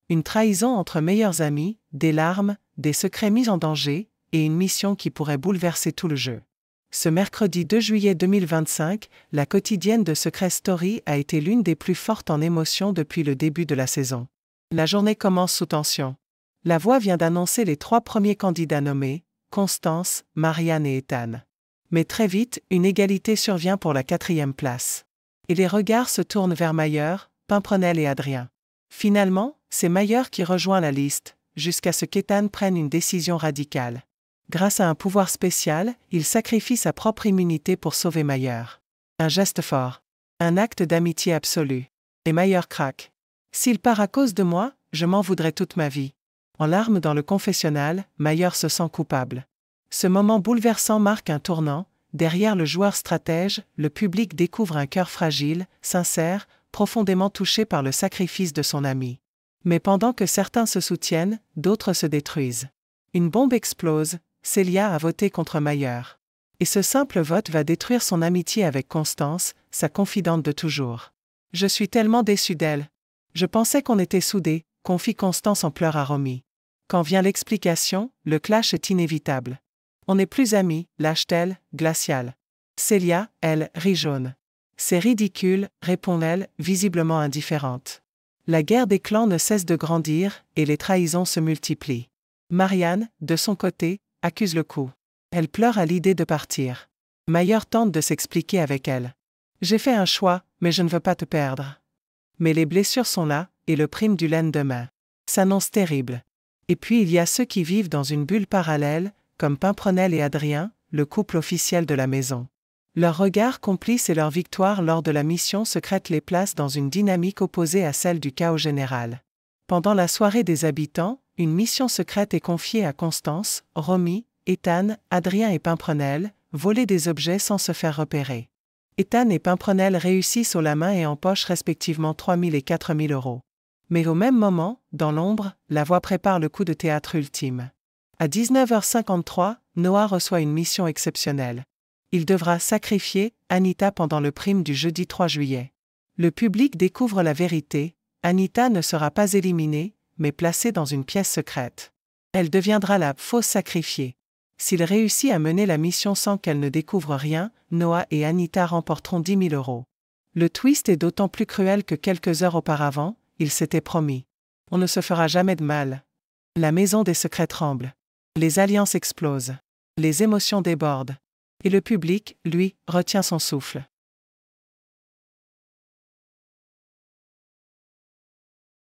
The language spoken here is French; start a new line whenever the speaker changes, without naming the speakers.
Une trahison entre meilleurs amis, des larmes, des secrets mis en danger, et une mission qui pourrait bouleverser tout le jeu. Ce mercredi 2 juillet 2025, la quotidienne de Secret Story a été l'une des plus fortes en émotion depuis le début de la saison. La journée commence sous tension. La Voix vient d'annoncer les 3 premiers candidats nommés, Constance, Marianne et Ethan. Mais très vite, une égalité survient pour la 4e place. Et les regards se tournent vers Mayer, Pimprenel et Adrien. Finalement, c'est Mayer qui rejoint la liste, jusqu'à ce qu'Ethan prenne une décision radicale. Grâce à un pouvoir spécial, il sacrifie sa propre immunité pour sauver Mayer. Un geste fort. Un acte d'amitié absolue. Et Mayer craque. S'il part à cause de moi, je m'en voudrais toute ma vie. En larmes dans le confessionnal, Mayer se sent coupable. Ce moment bouleversant marque un tournant. Derrière le joueur stratège, le public découvre un cœur fragile, sincère, profondément touché par le sacrifice de son ami. Mais pendant que certains se soutiennent, d'autres se détruisent. Une bombe explose, Célia a voté contre Mayer. Et ce simple vote va détruire son amitié avec Constance, sa confidente de toujours. « Je suis tellement déçue d'elle. Je pensais qu'on était soudés », confie Constance en pleurs à Romy. Quand vient l'explication, le clash est inévitable. « On n'est plus amis », lâche-t-elle, glaciale. Célia, elle, rit jaune. « C'est ridicule », répond-elle, visiblement indifférente. La guerre des clans ne cesse de grandir, et les trahisons se multiplient. Marianne, de son côté, accuse le coup. Elle pleure à l'idée de partir. Mayer tente de s'expliquer avec elle. « J'ai fait un choix, mais je ne veux pas te perdre. » Mais les blessures sont là, et le prime du lendemain s'annonce terrible. Et puis il y a ceux qui vivent dans une bulle parallèle, comme Pimprenel et Adrien, le couple officiel de la maison. Leurs regards complices et leur victoire lors de la mission secrète les placent dans une dynamique opposée à celle du chaos général. Pendant la soirée des habitants, une mission secrète est confiée à Constance, Romy, Ethan, Adrien et Pimprenel, voler des objets sans se faire repérer. Ethan et Pimprenel réussissent haut la main et empochent respectivement 3 000 et 4 000 euros. Mais au même moment, dans l'ombre, la Voix prépare le coup de théâtre ultime. À 19h53, Noah reçoit une mission exceptionnelle. Il devra sacrifier Anita pendant le prime du jeudi 3 juillet. Le public découvre la vérité, Anita ne sera pas éliminée, mais placée dans une pièce secrète. Elle deviendra la fausse sacrifiée. S'il réussit à mener la mission sans qu'elle ne découvre rien, Noah et Anita remporteront 10 000 euros. Le twist est d'autant plus cruel que quelques heures auparavant, il s'était promis. On ne se fera jamais de mal. La maison des secrets tremble. Les alliances explosent. Les émotions débordent. Et le public, lui, retient son souffle.